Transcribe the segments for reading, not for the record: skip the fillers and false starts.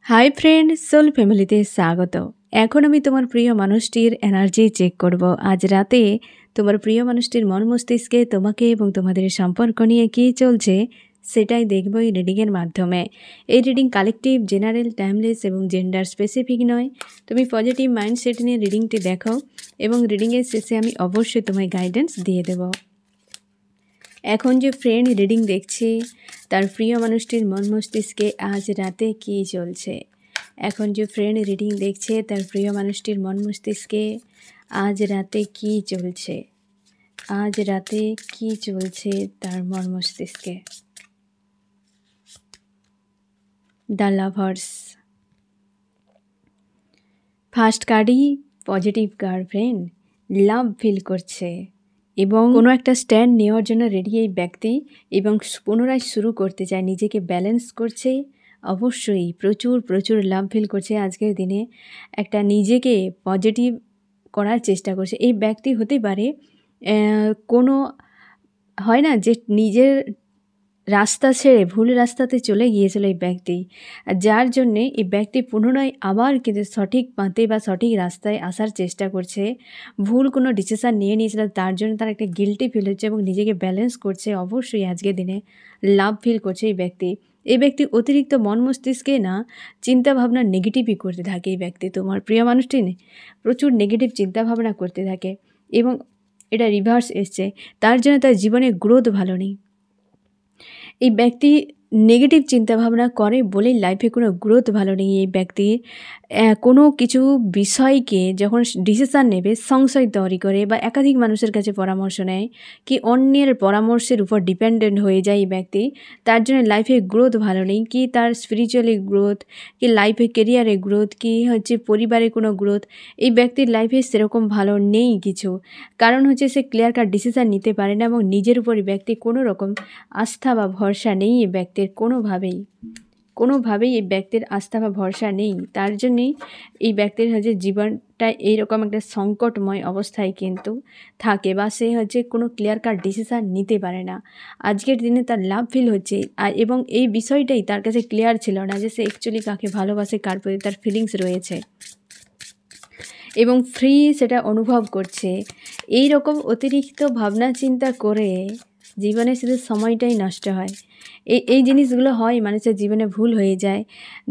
Hi friend, soul ফ্যামিলিতে স্বাগত। এখন আমি তোমার প্রিয় মানুষটির এনার্জি চেক করব। আজ রাতে তোমার প্রিয় মানুষটির মন মস্তিষ্কে তোমাকে এবং তোমাদের সম্পর্ক নিয়ে কী চলছে সেটাই দেখব এই রিডিংয়ের মাধ্যমে। এই রিডিং কালেকটিভ, জেনারেল, টাইমলেস এবং জেন্ডার স্পেসিফিক নয়। তুমি পজিটিভ মাইন্ডসেট নিয়ে রিডিংটি দেখো এবং রিডিংয়ের শেষে আমি অবশ্যই তোমায় গাইডেন্স দিয়ে দেব। এখন যে ফ্রেন্ড রিডিং দেখছি তার প্রিয় মানুষটির মন মস্তিষ্কে আজ রাতে কী চলছে। এখন যে ফ্রেন্ড রিডিং দেখছে তার প্রিয় মানুষটির মন মস্তিষ্কে আজ রাতে কী চলছে। আজ রাতে কী চলছে তার মন মস্তিষ্কে। The lovers. ফার্স্ট কার্ডই positive card friend. Love feel করছে এবং কোনো একটা স্ট্যান্ড নেওয়ার জন্য রেডি এই ব্যক্তি এবং পুনরায় শুরু করতে চায়, নিজেকে ব্যালেন্স করছে। অবশ্যই প্রচুর লাভ ফিল করছে আজকের দিনে, একটা নিজেকে পজিটিভ করার চেষ্টা করছে। এই ব্যক্তি হতে পারে কোনো হয় না যে নিজের রাস্তা ছেড়ে ভুল রাস্তাতে চলে গিয়েছিল এই ব্যক্তি, যার জন্যে এই ব্যক্তি পুনরায় আবার কিন্তু সঠিক পথে বা সঠিক রাস্তায় আসার চেষ্টা করছে। ভুল কোনো ডিসিশান নিয়ে নিয়েছিল, তার জন্য তার একটা গিল্টি ফিল হচ্ছে এবং নিজেকে ব্যালেন্স করছে। অবশ্যই আজকের দিনে লাভ ফিল করছে এই ব্যক্তি। এই ব্যক্তি অতিরিক্ত মন মস্তিষ্কে না চিন্তাভাবনা নেগেটিভই করতে থাকে। এই ব্যক্তি তোমার প্রিয় মানুষটি প্রচুর নেগেটিভ চিন্তাভাবনা করতে থাকে এবং এটা রিভার্স এসছে, তার জন্য তার জীবনে গ্রোথ ভালো নেই। এই ব্যক্তি নেগেটিভ চিন্তাভাবনা করে বলেই লাইফে কোনো গ্রোথ ভালো নেই। এই ব্যক্তির কোনো কিছু বিষয়কে যখন ডিসিশান নেবে সংশয় তৈরি করে বা একাধিক মানুষের কাছে পরামর্শ নেয়, কি অন্যের পরামর্শের উপর ডিপেন্ডেন্ট হয়ে যায় এই ব্যক্তি, তার জন্য লাইফে গ্রোথ ভালো নেই। কি তার স্পিরিচুয়ালি গ্রোথ, কি লাইফে কেরিয়ারে গ্রোথ, কি হচ্ছে পরিবারে কোনো গ্রোথ, এই ব্যক্তির লাইফে সেরকম ভালো নেই কিছু। কারণ হচ্ছে সে ক্লিয়ার কাট ডিসিশান নিতে পারে না এবং নিজের উপর ব্যক্তি কোনো রকম আস্থা বা ভরসা নেই এই ব্যক্তির। কোনোভাবেই এই ব্যক্তির আস্থা বা ভরসা নেই। তার জন্যেই এই ব্যক্তির হচ্ছে জীবনটা এইরকম একটা সংকটময় অবস্থায় কিন্তু থাকে, বা সে হচ্ছে কোনো ক্লিয়ার কাট ডিসিশান নিতে পারে না। আজকের দিনে তার লাভ ফিল হচ্ছে এবং এই বিষয়টাই তার কাছে ক্লিয়ার ছিল না যে সে অ্যাকচুয়ালি কাকে ভালোবাসে, কার প্রতি তার ফিলিংস রয়েছে এবং ফ্রি সেটা অনুভব করছে। এই রকম অতিরিক্ত ভাবনা চিন্তা করে জীবনে শুধু সময়টাই নষ্ট হয়। এই জিনিসগুলো হয়, মানুষের জীবনে ভুল হয়ে যায়।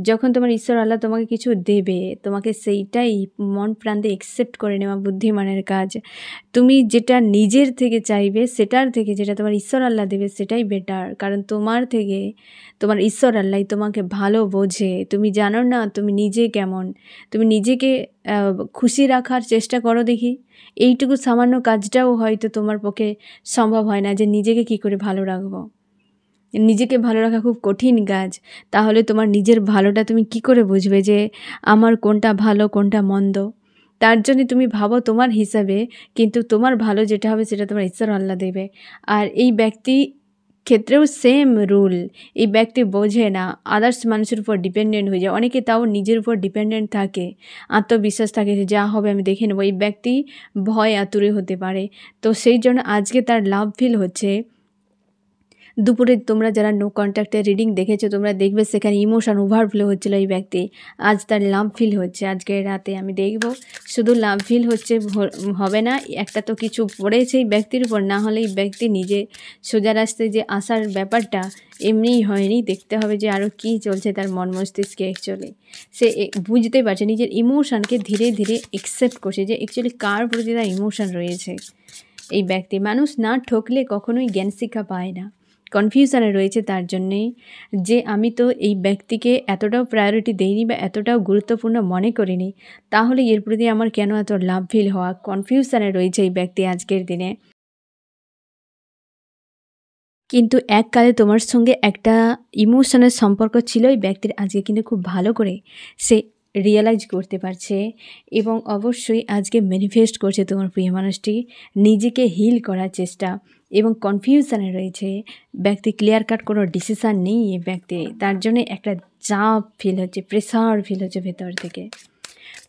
যখন তোমার ঈশ্বর আল্লাহ তোমাকে কিছু দেবে, তোমাকে সেইটাই মন প্রাণ দিয়ে অ্যাকসেপ্ট করে নেওয়া বুদ্ধিমানের কাজ। তুমি যেটা নিজের থেকে চাইবে সেটার থেকে যেটা তোমার ঈশ্বর আল্লাহ দেবে সেটাই বেটার। কারণ তোমার থেকে তোমার ঈশ্বর আল্লাহ তোমাকে ভালো বোঝে। তুমি জানো না তুমি নিজে কেমন, তুমি নিজেকে খুশি রাখার চেষ্টা করো দেখি। এইটুকু সামান্য কাজটাও হয়তো তোমার পক্ষে সম্ভব হয় না যে নিজেকে কি করে ভালো রাখবো। নিজেকে ভালো রাখা খুব কঠিন কাজ। তাহলে তোমার নিজের ভালোটা তুমি কি করে বুঝবে যে আমার কোনটা ভালো কোনটা মন্দ। তার জন্য তুমি ভাবো তোমার হিসাবে, কিন্তু তোমার ভালো যেটা হবে সেটা তোমার ঈশ্বর আল্লাহ দেবে। আর এই ব্যক্তি ক্ষেত্রেও সেম রুল। এই ব্যক্তি বোঝে না, আদার্স মানুষের উপর ডিপেন্ডেন্ট হয়ে যায়। অনেকে তাও নিজের উপর ডিপেন্ডেন্ট থাকে, আত্মবিশ্বাস থাকে যে যা হবে আমি দেখে নেবো। এই ব্যক্তি ভয় আতুরে হতে পারে। তো সেই জন্য আজকে তার লাভ ফিল হচ্ছে। দুপুরে তোমরা যারা নো কন্ট্যাক্টে রিডিং দেখেছো তোমরা দেখবে সেখানে ইমোশন ওভারফ্লো হচ্ছিলো এই ব্যক্তি। আজ তার লাভ ফিল হচ্ছে। আজকের রাতে আমি দেখব শুধু লাভ ফিল হচ্ছে হবে না, একটা তো কিছু পড়েছে এই ব্যক্তির উপর, না হলে এই ব্যক্তি নিজে সোজা রাস্তায় যে আসার ব্যাপারটা এমনিই হয়নি। দেখতে হবে যে আরও কী চলছে তার মন মস্তিষ্কে। অ্যাকচুয়ালি সে বুঝতে পারছে, নিজের ইমোশনকে ধীরে ধীরে অ্যাকসেপ্ট করছে যে অ্যাকচুয়ালি কার প্রতি তার ইমোশন রয়েছে। এই ব্যক্তি মানুষ না ঠকলে কখনোই জ্ঞান শিক্ষা পায় না। কনফিউশনে রয়েছে তার জন্যেই যে আমি তো এই ব্যক্তিকে এতটাও প্রায়োরিটি দেইনি বা এতটাও গুরুত্বপূর্ণ মনে করিনি, তাহলে এর প্রতি আমার কেন এত লাভ ফিল হওয়া। কনফিউশনে রয়েছে এই ব্যক্তি আজকের দিনে। কিন্তু এককালে তোমার সঙ্গে একটা ইমোশনের সম্পর্ক ছিল এই ব্যক্তির, আজকে কিন্তু খুব ভালো করে সে রিয়েলাইজ করতে পারছে এবং অবশ্যই আজকে ম্যানিফেস্ট করছে তোমার প্রিয় মানুষটি, নিজেকে হিল করার চেষ্টা এবং কনফিউশনে রয়েছে ব্যক্তি। ক্লিয়ার কাট কোনো ডিসিশান নেই এই ব্যক্তি, তার জন্য একটা চাপ ফিল হচ্ছে, প্রেশার ফিল হচ্ছে ভেতর থেকে,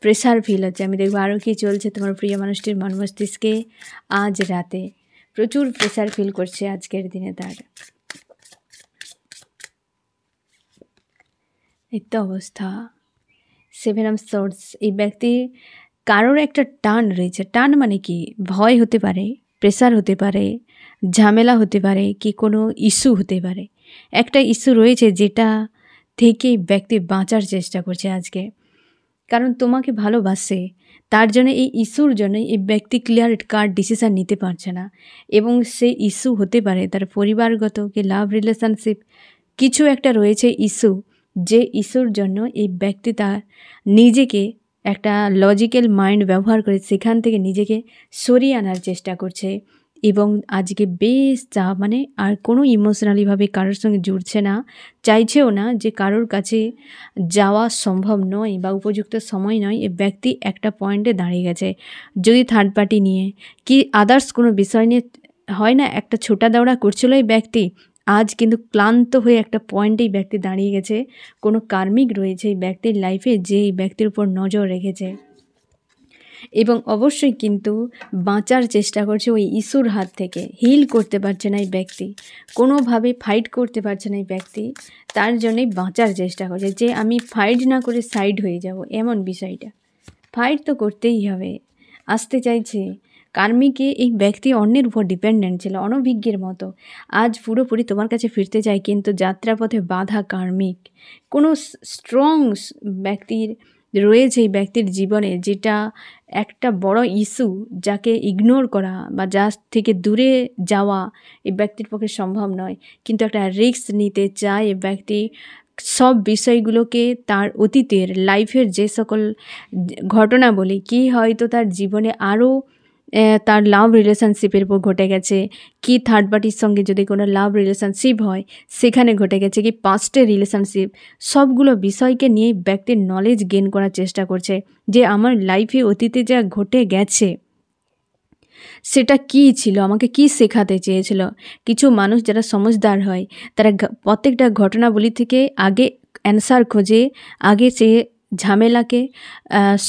প্রেশার ফিল হচ্ছে। আমি দেখবো আরও কি চলছে তোমার প্রিয় মানুষটির মন মস্তিষ্কে আজ রাতে। প্রচুর প্রেশার ফিল করছে আজকের দিনে তার। এই তো অবস্থা। সেভেন অফ সোর্ডস, এই ব্যক্তি কারোর একটা টান রয়েছে। টান মানে কি? ভয় হতে পারে, প্রেসার হতে পারে, ঝামেলা হতে পারে, কি কোনো ইস্যু হতে পারে। একটা ইস্যু রয়েছে যেটা থেকে ব্যক্তি বাঁচার চেষ্টা করছে আজকে, কারণ তোমাকে ভালোবাসে। তার জন্য এই ইস্যুর জন্য এই ব্যক্তি ক্লিয়ার কাট ডিসিশান নিতে পারছে না, এবং সেই ইস্যু হতে পারে তার পরিবারগত কি লাভ রিলেশনশিপ, কিছু একটা রয়েছে ইস্যু, যে ইস্যুর জন্য এই ব্যক্তি তার নিজেকে একটা লজিক্যাল মাইন্ড ব্যবহার করে সেখান থেকে নিজেকে সরিয়ে আনার চেষ্টা করছে। এবং আজকে বেশ মানে আর কোনো ইমোশনালিভাবে কারোর সঙ্গে জুড়ছে না, চাইছেও না যে কারোর কাছে যাওয়া সম্ভব নয় বা উপযুক্ত সময় নয়। এ ব্যক্তি একটা পয়েন্টে দাঁড়িয়ে গেছে। যদি থার্ড পার্টি নিয়ে কি আদার্স কোনো বিষয় নিয়ে হয় না, একটা ছোটা দাওড়া করছিল এই ব্যক্তি, আজ কিন্তু ক্লান্ত হয়ে একটা পয়েন্টেই ব্যক্তি দাঁড়িয়ে গেছে। কোনো কার্মিক রয়েছে এই ব্যক্তির লাইফে যে এই ব্যক্তির উপর নজর রেখেছে, এবং অবশ্যই কিন্তু বাঁচার চেষ্টা করছে ওই ইস্যুর হাত থেকে। হিল করতে পারছে না এই ব্যক্তি, কোনোভাবে ফাইট করতে পারছে না এই ব্যক্তি, তার জন্যই বাঁচার চেষ্টা করছে যে আমি ফাইট না করে সাইড হয়ে যাব, এমন বিষয়টা। ফাইট তো করতেই হবে, আসতে চাইছে। কার্মিকে এই ব্যক্তি অন্যের উপর ডিপেন্ডেন্ট ছিল, অনভিজ্ঞের মতো। আজ পুরোপুরি তোমার কাছে ফিরতে চাই, কিন্তু যাত্রাপথে বাধা কার্মিক। কোনো স্ট্রং ব্যক্তির রয়েছে এই ব্যক্তির জীবনে, যেটা একটা বড় ইস্যু, যাকে ইগনোর করা বা যার থেকে দূরে যাওয়া এই ব্যক্তির পক্ষে সম্ভব নয়। কিন্তু একটা রিস্ক নিতে চায় এই ব্যক্তি, সব বিষয়গুলোকে তার অতীতের লাইফের যে সকল ঘটনা বলি, কি হয়তো তার জীবনে আরও তার লাভ রিলেশনশিপের উপর ঘটে গেছে, কি থার্ড পার্টির সঙ্গে যদি কোনো লাভ রিলেশনশিপ হয় সেখানে ঘটে গেছে, কি পাস্টের রিলেশনশিপ, সবগুলো বিষয়কে নিয়ে ব্যক্তির নলেজ গেইন করার চেষ্টা করছে যে আমার লাইফে অতীতে যা ঘটে গেছে সেটা কী ছিল, আমাকে কি শেখাতে চেয়েছিল। কিছু মানুষ যারা সমঝদার হয় তারা প্রত্যেকটা ঘটনাবলী থেকে আগে অ্যান্সার খোঁজে, আগে সে ঝামেলাকে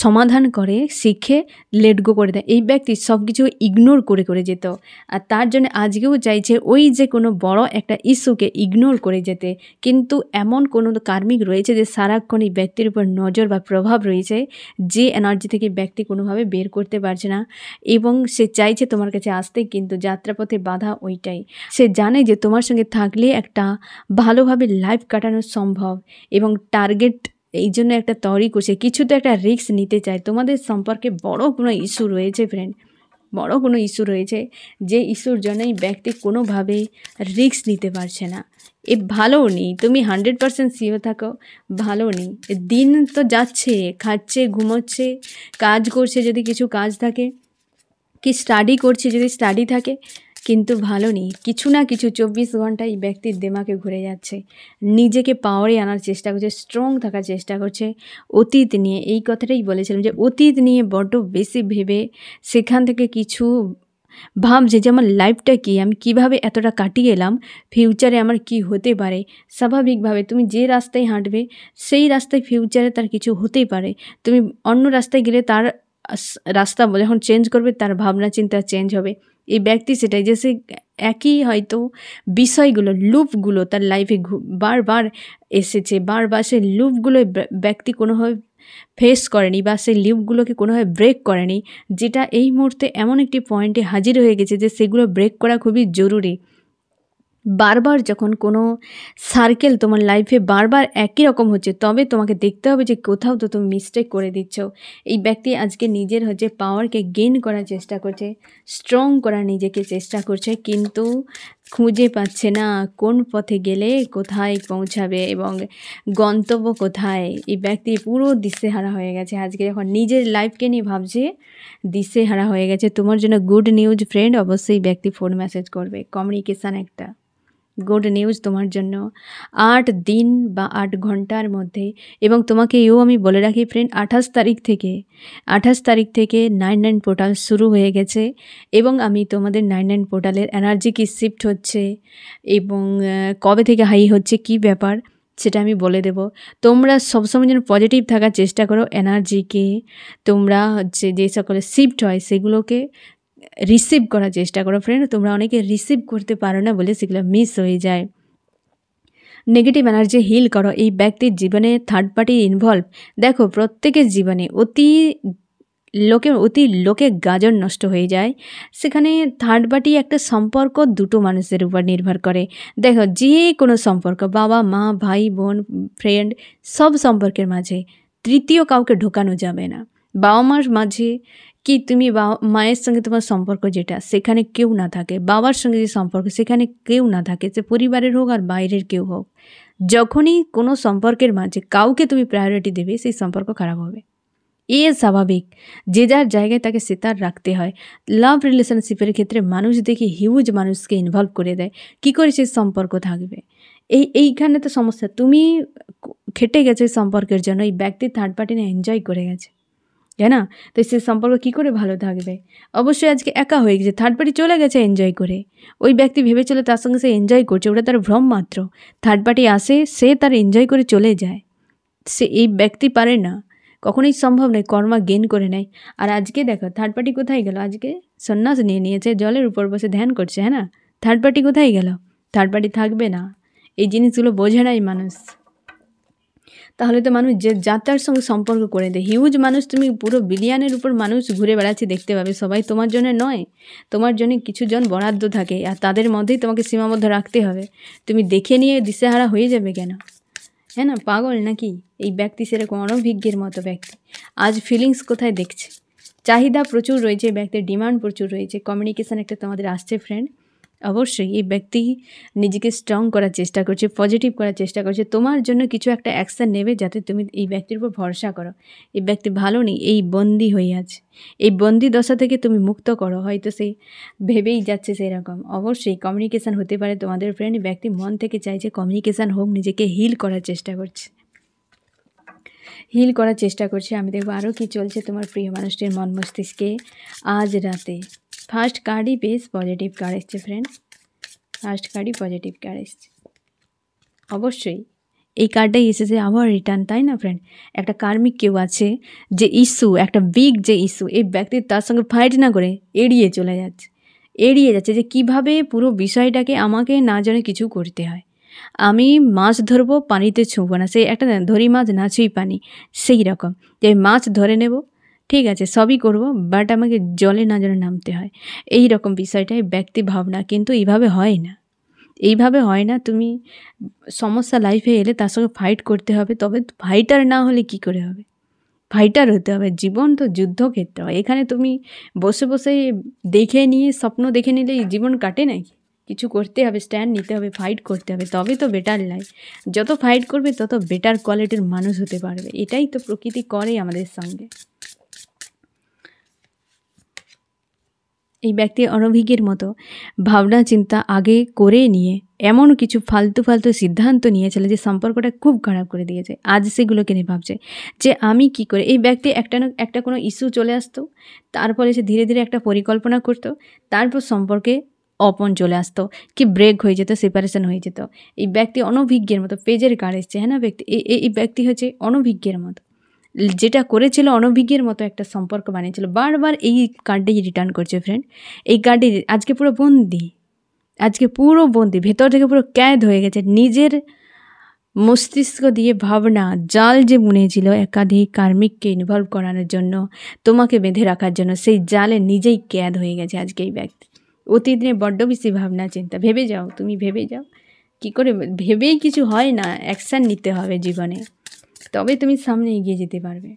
সমাধান করে, শিখে লেট গো করে দেয়। এই ব্যক্তি সব কিছু ইগনোর করে করে যেত, আর তার জন্য আজকেও চাইছে ওই যে কোনো বড় একটা ইস্যুকে ইগনোর করে যেতে। কিন্তু এমন কোনো কার্মিক রয়েছে যে সারাক্ষণ এই ব্যক্তির উপর নজর বা প্রভাব রয়েছে, যে এনার্জি থেকে ব্যক্তি কোনোভাবে বের করতে পারছে না, এবং সে চাইছে তোমার কাছে আসতে, কিন্তু যাত্রাপথে বাধা ওইটাই। সে জানে যে তোমার সঙ্গে থাকলে একটা ভালোভাবে লাইফ কাটানো সম্ভব, এবং টার্গেট এই জন্য একটা তৈরি করছে, কিছু তো একটা রিস্ক নিতে চায়। তোমাদের সম্পর্কে বড় কোনো ইস্যু রয়েছে ফ্রেন্ড, বড় কোনো ইস্যু রয়েছে, যে ইস্যুর জন্যই ব্যক্তি কোনোভাবে রিস্ক নিতে পারছে না। এ ভালোও নেই, তুমি 100% শিওর থাকো, ভালো নেই। দিন তো যাচ্ছে, খাচ্ছে, ঘুমোচ্ছে, কাজ করছে যদি কিছু কাজ থাকে, কি স্টাডি করছে যদি স্টাডি থাকে, কিন্তু ভালো নেই। কিছু না কিছু 24 ঘন্টায় ব্যক্তির দিমাগে ঘুরে যাচ্ছে, নিজেকে পাওয়ারে আনার চেষ্টা করছে, স্ট্রং থাকার চেষ্টা করছে। অতীত নিয়ে এই কথাটাই বলেছিলাম যে অতীত নিয়ে বড্ড বেশি ভেবে সেখান থেকে কিছু ভাবছে যে আমার লাইফটা কী, আমি কিভাবে এতটা কাটিয়ে এলাম, ফিউচারে আমার কি হতে পারে। স্বাভাবিকভাবে তুমি যে রাস্তায় হাঁটবে সেই রাস্তায় ফিউচারে তার কিছু হতেই পারে। তুমি অন্য রাস্তায় গেলে তার রাস্তা যখন চেঞ্জ করবে তার ভাবনা চিন্তা চেঞ্জ হবে। এই ব্যক্তি সেটাই, যে সে একই হয়তো বিষয়গুলো, লুপগুলো তার লাইফে বারবার এসেছে, বারবার সেই লুপগুলো ব্যক্তি কোনোভাবে ফেস করেনি বা সেই লুপগুলোকে কোনোভাবে ব্রেক করেনি, যেটা এই মুহূর্তে এমন একটি পয়েন্টে হাজির হয়ে গেছে যে সেগুলো ব্রেক করা খুবই জরুরি। বারবার যখন কোনো সার্কেল তোমার লাইফে বারবার একই রকম হচ্ছে, তবে তোমাকে দেখতে হবে যে কোথাও তো তুমি মিস্টেক করে দিচ্ছ। এই ব্যক্তি আজকে নিজের পাওয়ারকে গেইন করার চেষ্টা করছে, স্ট্রং করার নিজেকে চেষ্টা করছে, কিন্তু খুঁজে পাচ্ছে না কোন পথে গেলে কোথায় পৌঁছাবে এবং গন্তব্য কোথায়। এই ব্যক্তি পুরো দিশেহারা হয়ে গেছে আজকে, যখন নিজের লাইফকে নিয়ে ভাবছে দিশেহারা হয়ে গেছে। তোমার জন্য গুড নিউজ ফ্রেন্ড, অবশ্যই ব্যক্তি ফোন মেসেজ করবে, কমিউনিকেশান একটা গুড নিউজ তোমার জন্য 8 দিন বা 8 ঘন্টার মধ্যে। এবং তোমাকে এও আমি বলে রাখি ফ্রেন্ড, 28 তারিখ থেকে 99 পোর্টাল শুরু হয়ে গেছে, এবং আমি তোমাদের 99 পোর্টালের এনার্জি কি শিফট হচ্ছে এবং কবে থেকে হাই হচ্ছে, কি ব্যাপার সেটা আমি বলে দেব। তোমরা সবসময় যেন পজিটিভ থাকার চেষ্টা করো, এনার্জিকে তোমরা যে সকলে শিফট হয় সেগুলোকে রিসিভ করার চেষ্টা করো ফ্রেন্ড। তোমরা অনেকে রিসিভ করতে পারো না বলে সেগুলো মিস হয়ে যায়। নেগেটিভ এনার্জি হিল করো। এই ব্যক্তির জীবনে থার্ড পার্টি ইনভলভ, দেখো প্রত্যেকের জীবনে অতি লোকে গাজর নষ্ট হয়ে যায়। সেখানে থার্ড পার্টি একটা সম্পর্ক দুটো মানুষের উপর নির্ভর করে। দেখো যে কোনো সম্পর্ক, বাবা মা ভাই বোন ফ্রেন্ড, সব সম্পর্কের মাঝে তৃতীয় কাউকে ঢোকানো যাবে না। বাবা মার মাঝে কি তুমি মায়ের সঙ্গে তোমার সম্পর্ক যেটা, সেখানে কেউ না থাকে, বাবার সঙ্গে যে সম্পর্ক সেখানে কেউ না থাকে, সে পরিবারের হোক আর বাইরের কেউ হোক, যখনই কোনো সম্পর্কের মাঝে কাউকে তুমি প্রায়োরিটি দেবে সেই সম্পর্ক খারাপ হবে। এ স্বাভাবিক, যে যার জায়গায় তাকে সে তার রাখতে হয়। লাভ রিলেশনশিপের ক্ষেত্রে মানুষ দেখি হিউজ মানুষকে ইনভলভ করে দেয়, কী করে সেই সম্পর্ক থাকবে। এইখানে তো সমস্যা, তুমি খেটে গেছো এই সম্পর্কের জন্য, এই ব্যক্তি থার্ড পার্টি না এনজয় করে গেছে, তাই না? তো সেই সম্পর্ক কী করে ভালো থাকবে? অবশ্যই আজকে একা হয়ে গেছে, থার্ড পার্টি চলে গেছে এনজয় করে। ওই ব্যক্তি ভেবেছিল তার সঙ্গে সে এনজয় করছে, ওটা তার ভ্রম মাত্র। থার্ড পার্টি আসে, সে তার এনজয় করে চলে যায়। এই ব্যক্তি পারে না, কখনোই সম্ভব নয়, কর্মা গেন করে নেয়। আর আজকে দেখো থার্ড পার্টি কোথায় গেল, আজকে সন্ন্যাস নিয়ে নিয়েছে, জলের উপর বসে ধ্যান করছে, হ্যাঁ না? থার্ড পার্টি কোথায় গেল? থার্ড পার্টি থাকবে না, এই জিনিসগুলো বোঝে নাই মানুষ। তাহলে তো মানুষ যে যাত্রার সঙ্গে সম্পর্ক করে দেয়। হিউজ মানুষ, তুমি পুরো বিলিয়নের উপর মানুষ ঘুরে বেড়াচ্ছে দেখতে পাবে, সবাই তোমার জন্য নয়, তোমার জন্য কিছু জন বরাদ্দ থাকে, আর তাদের মধ্যেই তোমাকে সীমাবদ্ধ রাখতে হবে। তুমি দেখে নিয়ে দিশেহারা হয়ে যাবে কেন? হ্যাঁ না, পাগল নাকি? এই ব্যক্তি সেরকম অনভিজ্ঞের মতো ব্যক্তি। আজ ফিলিংস কোথায় দেখছে, চাহিদা প্রচুর রয়েছে, ব্যক্তির ডিমান্ড প্রচুর রয়েছে, কমিউনিকেশান একটা তোমাদের আসছে ফ্রেন্ড। অবশ্যই এই ব্যক্তি নিজেকে স্ট্রং করার চেষ্টা করছে, পজিটিভ করার চেষ্টা করছে, তোমার জন্য কিছু একটা অ্যাকশান নেবে যাতে তুমি এই ব্যক্তির উপর ভরসা করো। এই ব্যক্তি ভালো নেই, এই বন্দি হয়ে আছে, এই বন্দি দশা থেকে তুমি মুক্ত করো। হয়তো সেই ভেবেই যাচ্ছে সেরকম। অবশ্যই কমিউনিকেশান হতে পারে তোমাদের ফ্রেন্ড, ব্যক্তি মন থেকে চাইছে কমিউনিকেশান হোক, নিজেকে হিল করার চেষ্টা করছে, হিল করার চেষ্টা করছে। আমি দেখবো আরও কি চলছে তোমার প্রিয় মানুষটির মন মস্তিষ্কে আজ রাতে। ফার্স্ট কার্ডই বেশ পজিটিভ কার্ড এসছে ফ্রেন্ড, ফার্স্ট কার্ডই পজিটিভ কার্ড এসছে। অবশ্যই এই কার্ডটাই এসেছে আবার রিটার্ন, তাই না ফ্রেন্ড? একটা কার্মিক কেউ আছে, যে ইস্যু, একটা বিগ যে ইস্যু, এই ব্যক্তি তার সঙ্গে ফাইট না করে এড়িয়ে চলে যাচ্ছে, এড়িয়ে যাচ্ছে যে কিভাবে পুরো বিষয়টাকে আমাকে না জানে কিছু করতে হয়। আমি মাছ ধরবো, পানিতে ছুঁবো না, সেই একটা ধরি মাছ না ছুঁই পানি, সেই রকম যে মাছ ধরে নেব, ঠিক আছে সবই করব, বাট আমাকে জলে না যেন নামতে হয়, এই রকম বিষয়টাই ব্যক্তি ভাবনা। কিন্তু এইভাবে হয় না, এইভাবে হয় না। তুমি সমস্যা লাইফে এলে তার সঙ্গে ফাইট করতে হবে, তবে ফাইটার না হলে কি করে হবে? ফাইটার হতে হবে। জীবন তো যুদ্ধক্ষেত্র, এখানে তুমি বসে বসে দেখে নিয়ে স্বপ্ন দেখে নিলে জীবন কাটে নাকি? কিছু করতে হবে, স্ট্যান্ড নিতে হবে, ফাইট করতে হবে, তবে তো বেটার লাইফ। যত ফাইট করবে তত বেটার কোয়ালিটির মানুষ হতে পারবে, এটাই তো প্রকৃতি করে আমাদের সঙ্গে। এই ব্যক্তি অনভিজ্ঞের মতো ভাবনা চিন্তা আগে করে নিয়ে এমন কিছু ফালতু সিদ্ধান্ত নিয়েছিল যে সম্পর্কটা খুব খারাপ করে দিয়েছে। আজ সেগুলোকে নিয়ে ভাবছে যে আমি কি করে। এই ব্যক্তি একটা না একটা কোনো ইস্যু চলে আসতো, তারপরে সে ধীরে ধীরে একটা পরিকল্পনা করতো, তারপর সম্পর্কে অপন চলে আসতো, কি ব্রেক হয়ে যেত, সেপারেশন হয়ে যেত। এই ব্যক্তি অনভিজ্ঞের মতো, পেজের কার্ড এসছে, হ্যাঁ না? ব্যক্তি এই ব্যক্তি হচ্ছে অনভিজ্ঞের মতো, যেটা করেছিল অনভিজ্ঞের মতো একটা সম্পর্ক বানিয়েছিল, বারবার এই কার্ডটাই রিটার্ন করছে ফ্রেন্ড। এই কার্ডে আজকে পুরো বন্দি, আজকে পুরো বন্দি, ভেতর থেকে পুরো ক্যাদ হয়ে গেছে। নিজের মস্তিষ্ক দিয়ে ভাবনা জাল যে বুনেছিল একাধিক কার্মিককে ইনভলভ করানোর জন্য, তোমাকে বেঁধে রাখার জন্য, সেই জালে নিজেই ক্যাদ হয়ে গেছে আজকে এই ব্যক্তি। অতীদিনে বড্ড বেশি ভাবনা চিন্তা, ভেবে যাও, তুমি ভেবে যাও। কি করে ভেবেই কিছু হয় না, অ্যাকশান নিতে হবে জীবনে, তবে তুমি সামনে এগিয়ে যেতে পারবে।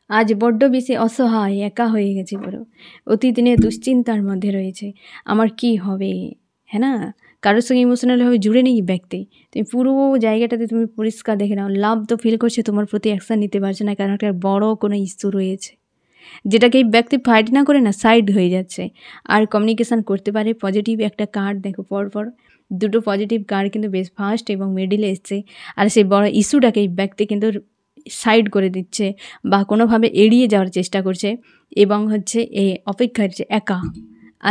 আজ বড্ড বেশি অসহায়, একা হয়ে গেছে পুরো, অতীদিনে দুশ্চিন্তার মধ্যে রয়েছে, আমার কি হবে, হ্যাঁ না? কারোর সঙ্গে ইমোশনালভাবে জুড়ে নেই ব্যক্তি। তুমি পুরো জায়গাটাতে তুমি পরিষ্কার দেখে নাও, লাভ তো ফিল করছে, তোমার প্রতি অ্যাকশান নিতে পারছে না, কারণ একটা বড় কোনো ইস্যু রয়েছে, যেটাকে এই ব্যক্তি ফাইট না করে না সাইড হয়ে যাচ্ছে। আর কমিউনিকেশান করতে পারে। পজিটিভ একটা কার্ড দেখো, পরপর দুটো পজিটিভ কার্ড কিন্তু বেশ ফার্স্ট এবং মিডিলে এসছে। আর সেই বড় ইস্যুটাকে এই ব্যক্তি কিন্তু সাইড করে দিচ্ছে বা কোনোভাবে এড়িয়ে যাওয়ার চেষ্টা করছে, এবং হচ্ছে এ অপেক্ষা হচ্ছে একা,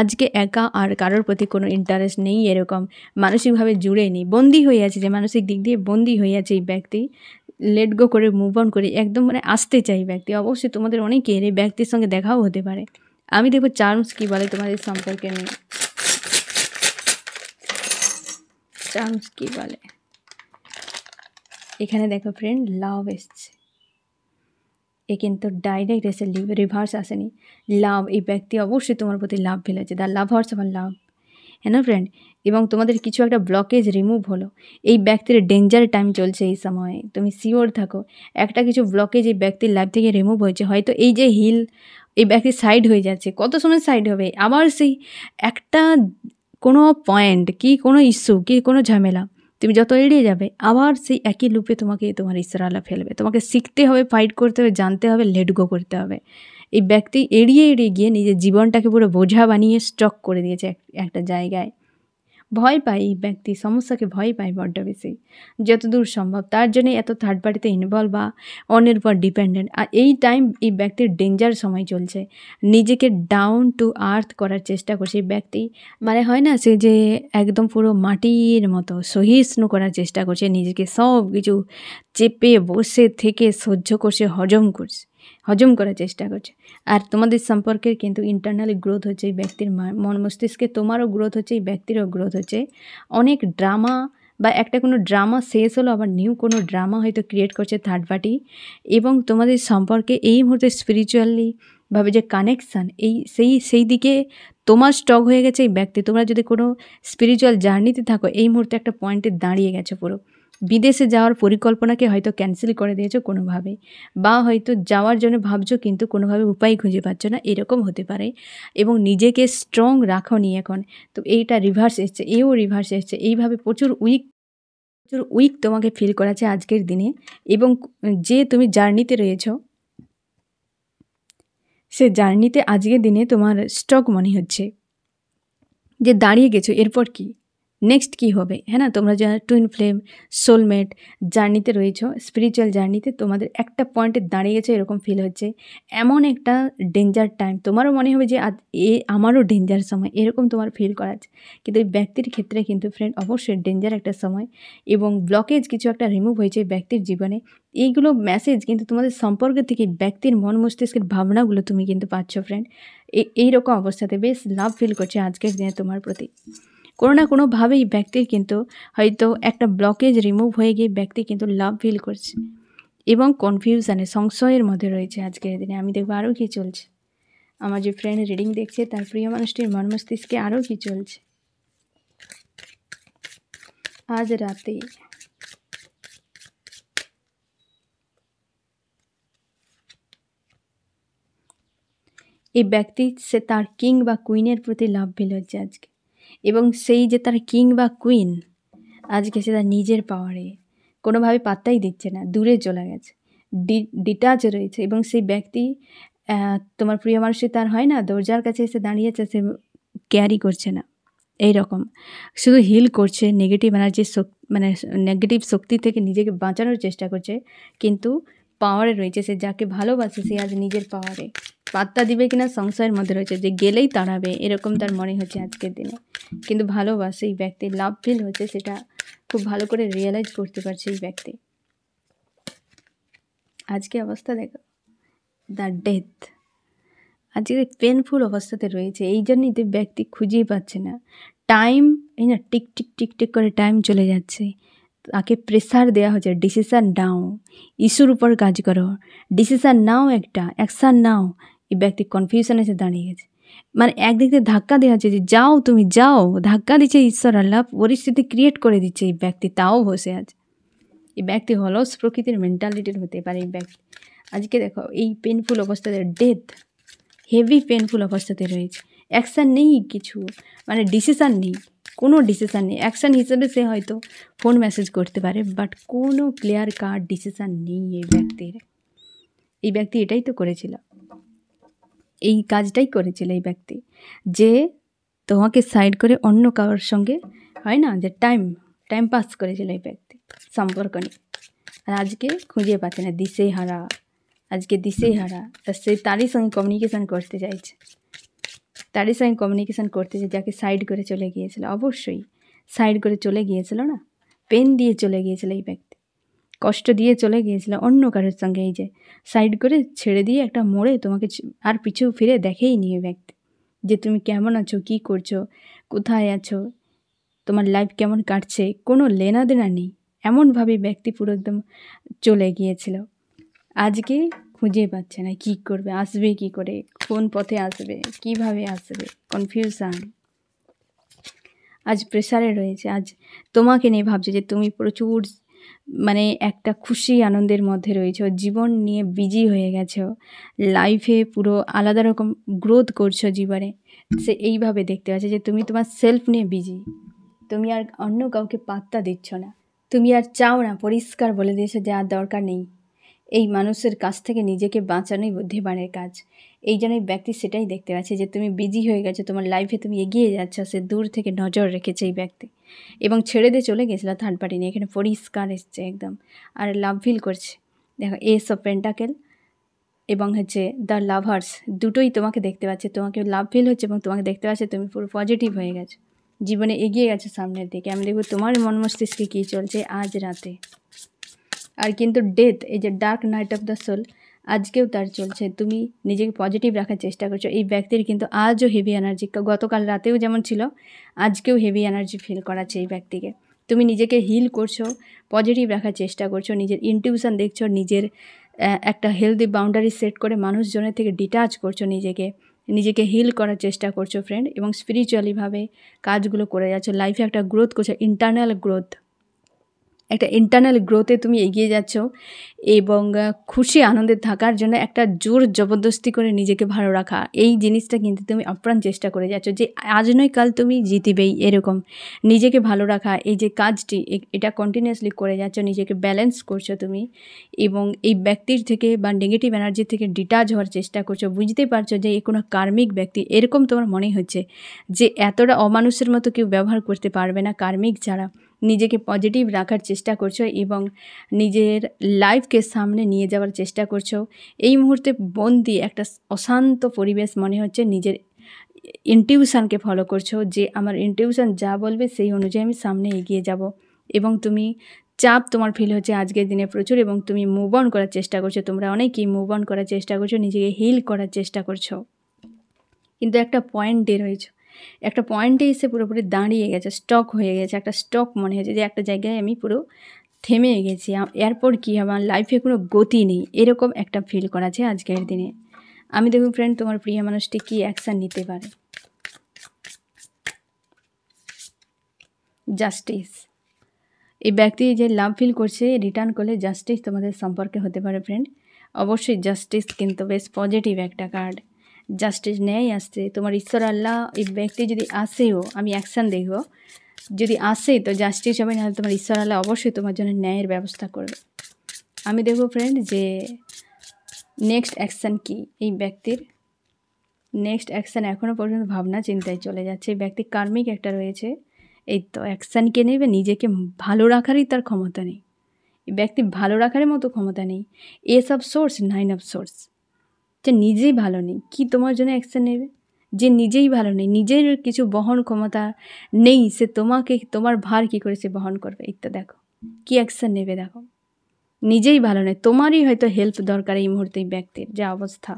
আজকে একা, আর কারোর প্রতি কোনো ইন্টারেস্ট নেই, এরকম মানসিকভাবে জুড়ে নেই, বন্দি হয়ে আছে, যে মানসিক দিক দিয়ে বন্দি হয়ে আছে এই ব্যক্তি। লেট গো করে, মুভ অন করে একদম আসতে চাই ব্যক্তি। অবশ্যই তোমাদের অনেকের এই ব্যক্তির সঙ্গে দেখাও হতে পারে। আমি দেখবো চার্মস কী বলে তোমাদের সম্পর্কে নিয়ে, চার্মস কী বলে। এখানে দেখো ফ্রেন্ড, লাভ এসছে। এ কিন্তু ডাইরেক্ট এসে রিভার্স আসেনি। লাভ, এই ব্যক্তি অবশ্যই তোমার প্রতি লাভ ফেলেছে, দ্য লাভার্স আবার লাভ, হ্যাঁ না ফ্রেন্ড? এবং তোমাদের কিছু একটা ব্লকেজ রিমুভ হলো। এই ব্যক্তির ডেঞ্জার টাইম চলছে এই সময়ে, তুমি শিওর থাকো একটা কিছু ব্লকেজ এই ব্যক্তির লাইফ থেকে রিমুভ হয়েছে। হয়তো এই যে হিল, এই ব্যক্তি সাইড হয়ে যাচ্ছে, কত সময় সাইড হবে, আবার সেই একটা কোনো পয়েন্ট কি কোনো ইস্যু কি কোনো ঝামেলা তুমি যত এড়িয়ে যাবে, আবার সেই একই লুপে তোমাকে তোমার ঈশ্বরালা ফেলবে। তোমাকে শিখতে হবে, ফাইট করতে হবে, জানতে হবে, লেট গো করতে হবে। এই ব্যক্তি এড়িয়ে গিয়ে নিজের জীবনটাকে পুরো বোঝা বানিয়ে স্টক করে দিয়েছে একটা জায়গায়। ভয় পায় এই ব্যক্তি, সমস্যাকে ভয় পায় বড্ড বেশি, যতদূর সম্ভব। তার জন্য এত থার্ড পার্টিতে ইনভলভ বা অন্যের উপর ডিপেন্ডেন্ট। আর এই টাইম এই ব্যক্তির ডেঞ্জার সময় চলছে, নিজেকে ডাউন টু আর্থ করার চেষ্টা করছে এই ব্যক্তি। মানে হয় না, সে যে একদম পুরো মাটির মতো সহিষ্ণু করার চেষ্টা করছে, নিজেকে সব কিছু চেপে বসে থেকে সহ্য করছে, হজম করার চেষ্টা করছে। আর তোমাদের সম্পর্কের কিন্তু ইন্টারনালি গ্রোথ হচ্ছে এই ব্যক্তির মন মস্তিষ্কে, তোমারও গ্রোথ হচ্ছে, এই ব্যক্তিরও গ্রোথ হচ্ছে। অনেক ড্রামা বা একটা কোনো ড্রামা শেষ হলো, আবার নিউ কোনো ড্রামা হয়তো ক্রিয়েট করছে থার্ড পার্টি। এবং তোমাদের সম্পর্কে এই মুহূর্তে স্পিরিচুয়ালি ভাবে যে কানেকশান, সেই দিকে তোমার স্টক হয়ে গেছে এই ব্যক্তি। তোমরা যদি কোনো স্পিরিচুয়াল জার্নিতে থাকো, এই মুহূর্তে একটা পয়েন্টে দাঁড়িয়ে গেছো পুরো। বিদেশে যাওয়ার পরিকল্পনাকে হয়তো ক্যান্সেল করে দিয়েছো কোনোভাবে, বা হয়তো যাওয়ার জন্য ভাবছো কিন্তু কোনোভাবে উপায় খুঁজে পাচ্ছ না, এরকম হতে পারে। এবং নিজেকে স্ট্রং রাখো নি এখন। তো এইটা রিভার্স এসছে, এও রিভার্স এসছে। এইভাবে প্রচুর উইক তোমাকে ফিল করাচ্ছে আজকের দিনে। এবং যে তুমি জার্নিতে রয়েছো, সে জার্নিতে আজকের দিনে তোমার স্টক মনে হচ্ছে যে দাঁড়িয়ে গেছো, এরপর কি নেক্সট কি হবে, হ্যাঁ না? তোমরা যারা টুইন ফ্লেম, সোলমেট জার্নিতে রয়েছো, স্পিরিচুয়াল জার্নিতে, তোমাদের একটা পয়েন্টে দাঁড়িয়ে গেছে এরকম ফিল হচ্ছে। এমন একটা ডেঞ্জার টাইম, তোমারও মনে হবে যে আজ আমারও ডেঞ্জার সময়, এরকম তোমার ফিল করাচ্ছে। কিন্তু এই ব্যক্তির ক্ষেত্রে কিন্তু ফ্রেন্ড অবশ্যই ডেঞ্জার একটা সময়, এবং ব্লকেজ কিছু একটা রিমুভ হয়েছে ব্যক্তির জীবনে। এইগুলো মেসেজ কিন্তু তোমাদের সম্পর্কের থেকে ব্যক্তির মন মস্তিষ্কের ভাবনাগুলো তুমি কিন্তু পাচ্ছ ফ্রেন্ড। এইরকম অবস্থাতে বেশ লাভ ফিল করছে আজকের দিনে তোমার প্রতি। কোনো না কোনোভাবেই ব্যক্তির কিন্তু হয়তো একটা ব্লকেজ রিমুভ হয়ে গিয়ে ব্যক্তি কিন্তু লাভ ফিল করছে, এবং কনফিউশানে, সংশয়ের মধ্যে রয়েছে আজকের দিনে। আমি দেখবো আরও কী চলছে। আমার যে ফ্রেন্ড রিডিং দেখছে, তার প্রিয় মানুষটির মন মস্তিষ্কে আরও কী চলছে আজ রাতে। এই ব্যক্তি সে তার কিং বা কুইনের প্রতি লাভ ফিল হচ্ছে আজকে, এবং সেই যে তার কিং বা কুইন আজকে সে তার নিজের পাওয়ারে কোনোভাবে পাত্তাই দিচ্ছে না, দূরে চলে গেছে, ডিটাচ রয়েছে। এবং সেই ব্যক্তি তোমার প্রিয় মানুষটি তার হয় না, দরজার কাছে এসে দাঁড়িয়েছে, সে ক্যারি করছে না, এই রকম শুধু হিল করছে নেগেটিভ এনার্জি, মানে নেগেটিভ শক্তি থেকে নিজেকে বাঁচানোর চেষ্টা করছে। কিন্তু পাওয়ারে রয়েছে, সে যাকে ভালোবাসে সে আজ নিজের পাওয়ারে, পাত্তা দিবে কিনা সংশয়ের মধ্যে রয়েছে, যে গেলেই তাড়াবে এরকম তার মনে হচ্ছে আজকের দিনে। কিন্তু ভালোবাসে এই ব্যক্তি, লাভ ফিল হচ্ছে, সেটা খুব ভালো করে রিয়েলাইজ করতে পারছে এই ব্যক্তি। আজকে অবস্থা দেখো, দ্য ডেথ আজকে পেনফুল অবস্থাতে রয়েছে। এই জন্যই তো ব্যক্তি খুঁজেই পাচ্ছে না টাইম, এই না টিক টিক টিক টিক করে টাইম চলে যাচ্ছে, তাকে প্রেসার দেওয়া হচ্ছে, ডিসিশান নাও, ইস্যুর উপর কাজ করো, ডিসিশান নাও, একটা অ্যাকশান নাও। এই ব্যক্তি কনফিউশন এসে দাঁড়িয়ে গেছে, মানে একদিক থেকে ধাক্কা দেওয়া হচ্ছে যে যাও তুমি যাও, ধাক্কা দিচ্ছে ঈশ্বর আল্লাহ, পরিস্থিতি ক্রিয়েট করে দিচ্ছে এই ব্যক্তি, তাও বসে আছে। এই ব্যক্তি অলস প্রকৃতির মেন্টালিটির হতে পারে এই ব্যক্তি। আজকে দেখো এই পেনফুল অবস্থাতে, ডেথ হেভি পেনফুল অবস্থাতে রয়েছে, অ্যাকশান নেই কিছু, মানে ডিসিশান নেই, কোনো ডিসিশান নেই। অ্যাকশান হিসেবে সে হয়তো ফোন মেসেজ করতে পারে, বাট কোনো ক্লিয়ার কাট ডিসিশান নেই এই ব্যক্তির। এই ব্যক্তি এটাই তো করেছিল, এই কাজটাই করেছিল এই ব্যক্তি, যে তোমাকে সাইড করে অন্য কারোর সঙ্গে হয় না যে টাইম পাস করেছিল এই ব্যক্তি সম্পর্ক নিয়ে। আর আজকে খুঁজে পাচ্ছে না, দিশেহারা, আজকে দিশেহারা। সে তারই সঙ্গে কমিউনিকেশান করতে চাইছে, যাকে সাইড করে চলে গিয়েছিল। অবশ্যই সাইড করে চলে গিয়েছিল না, পেন দিয়ে চলে গিয়েছিল এই ব্যক্তি, কষ্ট দিয়ে চলে গিয়েছিল অন্য কারোর সঙ্গে। এই যে সাইড করে ছেড়ে দিয়ে একটা মোড়ে তোমাকে আর পিছু ফিরে দেখেই নি এই ব্যক্তি, যে তুমি কেমন আছো, কী করছো, কোথায় আছো, তোমার লাইফ কেমন কাটছে, কোনো লেনা দেনা নেই। এমনভাবে ব্যক্তি পুরো একদম চলে গিয়েছিল। আজকে খুঁজে পাচ্ছে না, কী করবে, আসবে কী করে, কোন পথে আসবে, কিভাবে আসবে, কনফিউশন। আজ প্রেসারে রয়েছে, আজ তোমাকে নিয়ে ভাবছে যে তুমি প্রচুর মানে একটা খুশি আনন্দের মধ্যে রয়েছো, জীবন নিয়ে বিজি হয়ে গেছো, লাইফে পুরো আলাদা রকম গ্রোথ করছো জীবনে। সে এইভাবে দেখতে পাচ্ছে যে তুমি তোমার সেলফ নিয়ে বিজি, তুমি আর অন্য কাউকে পাত্তা দিচ্ছ না, তুমি আর চাও না, পরিষ্কার বলে দিয়েছো যে আর দরকার নেই। এই মানুষের কাছ থেকে নিজেকে বাঁচানোই বুদ্ধিমানের কাজ। এই জন্যই ব্যক্তি সেটাই দেখতে পাচ্ছে যে তুমি বিজি হয়ে গেছো, তোমার লাইফে তুমি এগিয়ে যাচ্ছ, সে দূর থেকে নজর রেখেছে এই ব্যক্তি এবং ছেড়ে দিয়ে চলে গেছিল থার্ড পার্টি নিয়ে। এখানে পরিষ্কার এসছে একদম, আর লাভ ফিল করছে। দেখো এস অফ পেন্টাকেল এবং হচ্ছে দ্য লাভার্স, দুটোই তোমাকে দেখতে পাচ্ছে, তোমাকে লাভ ফিল হচ্ছে এবং তোমাকে দেখতে পাচ্ছে তুমি পুরো পজিটিভ হয়ে গেছো, জীবনে এগিয়ে গেছো সামনের দিকে। আমি দেখবো তোমার মন মস্তিষ্কে কী চলছে আজ রাতে। আর কিন্তু ডেথ, এই যে dark night of the soul, আজকেও তার চলছে। তুমি নিজেকে পজিটিভ রাখার চেষ্টা করছো। এই ব্যক্তির কিন্তু আজও হেভি এনার্জি, গতকাল রাতেও যেমন ছিল আজকেও হেভি এনার্জি ফিল করাচ্ছে এই ব্যক্তিকে। তুমি নিজেকে হিল করছো, পজিটিভ রাখার চেষ্টা করছো, নিজের ইনটিউশন দেখছো, নিজের একটা হেলদি বাউন্ডারি সেট করে মানুষজনের থেকে ডিটাচ করছো, নিজেকে হিল করার চেষ্টা করছো ফ্রেন্ড, এবং স্পিরিচুয়ালিভাবে কাজগুলো করে যাচ্ছো। লাইফে একটা গ্রোথ করছো, ইন্টারনাল গ্রোথ, একটা ইন্টারনাল গ্রোথে তুমি এগিয়ে যাচ্ছ এবং খুশি আনন্দে থাকার জন্য একটা জোর জবরদস্তি করে নিজেকে ভালো রাখা, এই জিনিসটা কিন্তু তুমি আপ্রাণ চেষ্টা করে যাচ্ছ যে আজ নয় কাল তুমি জিতবেই। এরকম নিজেকে ভালো রাখা, এই যে কাজটি এটা কন্টিনিউয়াসলি করে যাচ্ছ, নিজেকে ব্যালেন্স করছো তুমি এবং এই ব্যক্তির থেকে বা নেগেটিভ এনার্জি থেকে ডিটাচ হওয়ার চেষ্টা করছো। বুঝতে পারছো যে এ কোনো কার্মিক ব্যক্তি, এরকম তোমার মনে হচ্ছে যে এতটা অমানুষের মতো কেউ ব্যবহার করতে পারবে না কার্মিক ছাড়া। নিজেকে পজিটিভ রাখার চেষ্টা করছো এবং নিজের লাইফকে সামনে নিয়ে যাওয়ার চেষ্টা করছো। এই মুহূর্তে বন্দি একটা অশান্ত পরিবেশ মনে হচ্ছে, নিজের ইনটিউশনকে ফলো করছো যে আমার ইনটিউশন যা বলবে সেই অনুযায়ী আমি সামনে এগিয়ে যাব। এবং তুমি চাপ তোমার ফিল হচ্ছে আজকের দিনে প্রচুর, এবং তুমি মুভ অন করার চেষ্টা করছো। তোমরা অনেকেই মুভ অন করার চেষ্টা করছো, নিজেকে হিল করার চেষ্টা করছো, কিন্তু একটা পয়েন্টে রয়েছে, একটা পয়েন্টে এসে পুরোপুরি দাঁড়িয়ে গেছে, স্টক হয়ে গেছে, একটা স্টক মনে হচ্ছে যে একটা জায়গায় আমি পুরো থেমে গেছি, এরপর কী হবে, আমার লাইফে কোনো গতি নেই, এরকম একটা ফিল করাছে আজকের দিনে। আমি দেখুন ফ্রেন্ড, তোমার প্রিয় মানুষটি কী অ্যাকশান নিতে পারে। জাস্টিস, এই ব্যক্তি যে লাভ ফিল করছে, রিটার্ন করলে জাস্টিস তোমাদের সম্পর্কে হতে পারে ফ্রেন্ড। অবশ্যই জাস্টিস কিন্তু বেশ পজিটিভ একটা কার্ড, জাস্টিস ন্যায় আসছে। তোমার ঈশ্বর আল্লাহ এই ব্যক্তি যদি আসেও, আমি অ্যাকশান দেখব, যদি আসে তো জাস্টিস হবে, নাহলে তোমার ঈশ্বর আল্লাহ অবশ্যই তোমার জন্য ন্যায়ের ব্যবস্থা করবে। আমি দেখব ফ্রেন্ড যে নেক্সট অ্যাকশান কী এই ব্যক্তির। নেক্সট অ্যাকশান এখনও পর্যন্ত ভাবনা চিন্তায় চলে যাচ্ছে। এই ব্যক্তি কার্মিক একটা রয়েছে, এই তো অ্যাকশানকে নেবে, নিজেকে ভালো রাখারই তার ক্ষমতা নেই। এই ব্যক্তি ভালো রাখার মতো ক্ষমতা নেই। S of swords, 9 of swords, যে নিজেই ভালো নেই, কি তোমার জন্য অ্যাকশান নেবে? যে নিজেই ভালো নেই, নিজের কিছু বহন ক্ষমতা নেই, সে তোমাকে, তোমার ভার কী করে সে বহন করবে? এই তো দেখো কী অ্যাকশান নেবে, দেখো নিজেই ভালো নেই, তোমারই হয়তো হেল্প দরকার এই মুহূর্তে। এই ব্যক্তির যা অবস্থা,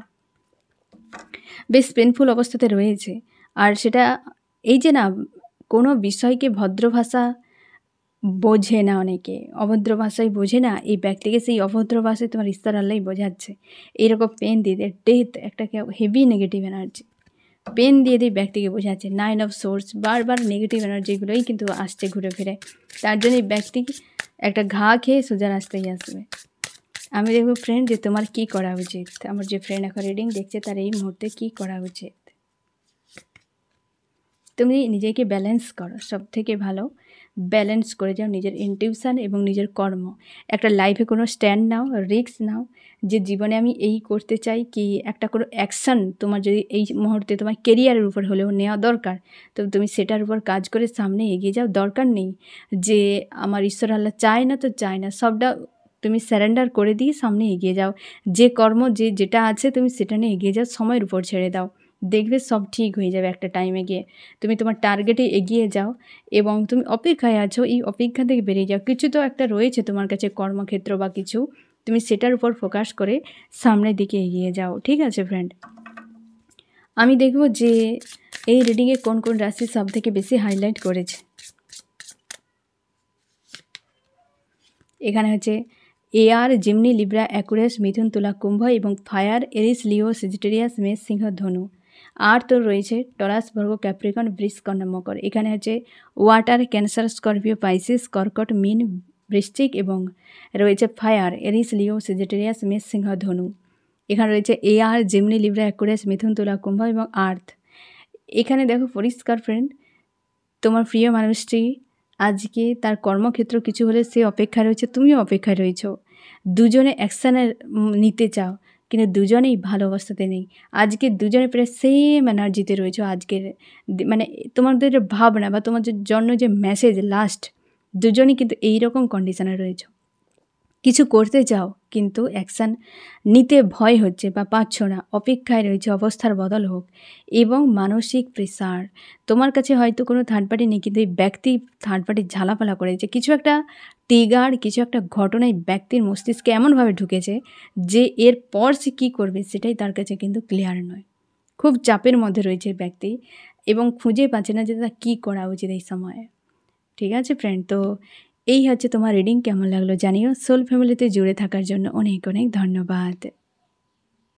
বেশ পেনফুল অবস্থাতে রয়েছে। আর সেটা এই যে না, কোনো বিষয়কে ভদ্র ভাষা বোঝে না, অনেকে অভদ্র ভাষায় বোঝে না, এই ব্যক্তিকে সেই অভদ্র ভাষায় তোমার ঈশ্বর আল্লাহই বোঝাচ্ছে। এইরকম পেন দিয়ে দেয়, ডেথ একটা হেভি নেগেটিভ এনার্জি, পেন দিয়ে দিয়ে ব্যক্তিকে বোঝাচ্ছে। 9 অফ সোর্স, বারবার নেগেটিভ এনার্জিগুলোই কিন্তু আসছে ঘুরে ফিরে, তার জন্য এই ব্যক্তি একটা ঘা খেয়ে সোজা রাস্তায় আসবে। আমি দেখবো ফ্রেন্ড যে তোমার কী করা উচিত। আমার যে ফ্রেন্ড এখন রিডিং দেখছে তার এই মুহূর্তে কী করা উচিত। তুমি নিজেকে ব্যালেন্স করো, সব থেকে ভালো ব্যালেন্স করে যাও নিজের ইনটিউশন এবং নিজের কর্ম। একটা লাইফে কোনো স্ট্যান্ড নাও, রিস্ক নাও, যে জীবনে আমি এই করতে চাই, কি একটা কোনো অ্যাকশান তোমার যদি এই মুহূর্তে তোমার কেরিয়ারের উপর হলেও নেওয়া দরকার, তো তুমি সেটার উপর কাজ করে সামনে এগিয়ে যাও। দরকার নেই যে আমার ঈশ্বর আল্লাহ চায় না তো চায় না, সবটা তুমি স্যারেন্ডার করে দিয়ে সামনে এগিয়ে যাও। যে কর্ম যেটা আছে তুমি সেটা নিয়ে এগিয়ে যাও, সময়ের উপর ছেড়ে দাও, দেখবে সব ঠিক হয়ে যাবে একটা টাইমে গিয়ে। তুমি তোমার টার্গেটে এগিয়ে যাও এবং তুমি অপেক্ষায় আছো, এই অপেক্ষা থেকে বেরিয়ে যাও। কিছু তো একটা রয়েছে তোমার কাছে কর্মক্ষেত্র বা কিছু, তুমি সেটার উপর ফোকাস করে সামনের দিকে এগিয়ে যাও। ঠিক আছে ফ্রেন্ড, আমি দেখব যে এই রিডিংয়ে কোন কোন রাশি সব থেকে বেশি হাইলাইট করেছে। এখানে হচ্ছে এয়ার জিমনি লিব্রা অ্যাকুয়ারিয়াস মিথুন তুলা কুম্ভ এবং ফায়ার এরিস লিও সেজিটেরিয়াস মেষ সিংহ ধনু। আর তো রয়েছে টরাস বর্গ ক্যাপ্রিকন বৃষ কন্যা মকর। এখানে হচ্ছে ওয়াটার ক্যান্সার স্করপিও পাইসিস কর্কট মিন বৃশ্চিক এবং রয়েছে ফায়ার এরিস লিও সেজিটেরিয়াস মেষ সিংহ ধনু। এখানে রয়েছে এয়ার জিমনি লিব্রা অ্যাকুয়ারিয়াস মিথুন তুলা কুম্ভ এবং আর্থ। এখানে দেখো পরিষ্কার ফ্রেন্ড, তোমার প্রিয় মানুষটি আজকে তার কর্মক্ষেত্র কিছু হলে সে অপেক্ষায় রয়েছে, তুমিও অপেক্ষায় রয়েছ। দুজনে অ্যাকশানে নিতে চাও, কিন্তু দুজনেই ভালো অবস্থাতে নেই। আজকে দুজনে প্রায় সেম এনার্জিতে রয়েছে। আজকের মানে তোমাদের ভাবনা বা তোমার জন্য যে মেসেজ লাস্ট, দুজনেই কিন্তু এইরকম কন্ডিশনে রয়েছে। কিছু করতে চাও কিন্তু অ্যাকশান নিতে ভয় হচ্ছে বা পাচ্ছ না, অপেক্ষায় রয়েছে অবস্থার বদল হোক। এবং মানসিক প্রেসার, তোমার কাছে হয়তো কোনো থার্ড পার্টি নেই, কিন্তু এই ব্যক্তি থার্ড পার্টির ঝালাপালা করেছে। কিছু একটা ট্রিগার, কিছু একটা ঘটনায় ব্যক্তির মস্তিষ্কে এমনভাবে ঢুকেছে যে এরপর সে কী করবে সেটাই তার কাছে কিন্তু ক্লিয়ার নয়। খুব চাপের মধ্যে রয়েছে ব্যক্তি এবং খুঁজে পাচ্ছে না যে তার কী করা উচিত এই সময়ে। ঠিক আছে ফ্রেন্ড, তো এই হচ্ছে তোমার রিডিং। কেমন লাগলো জানিও। সোল ফ্যামিলিতে জুড়ে থাকার জন্য অনেক অনেক ধন্যবাদ।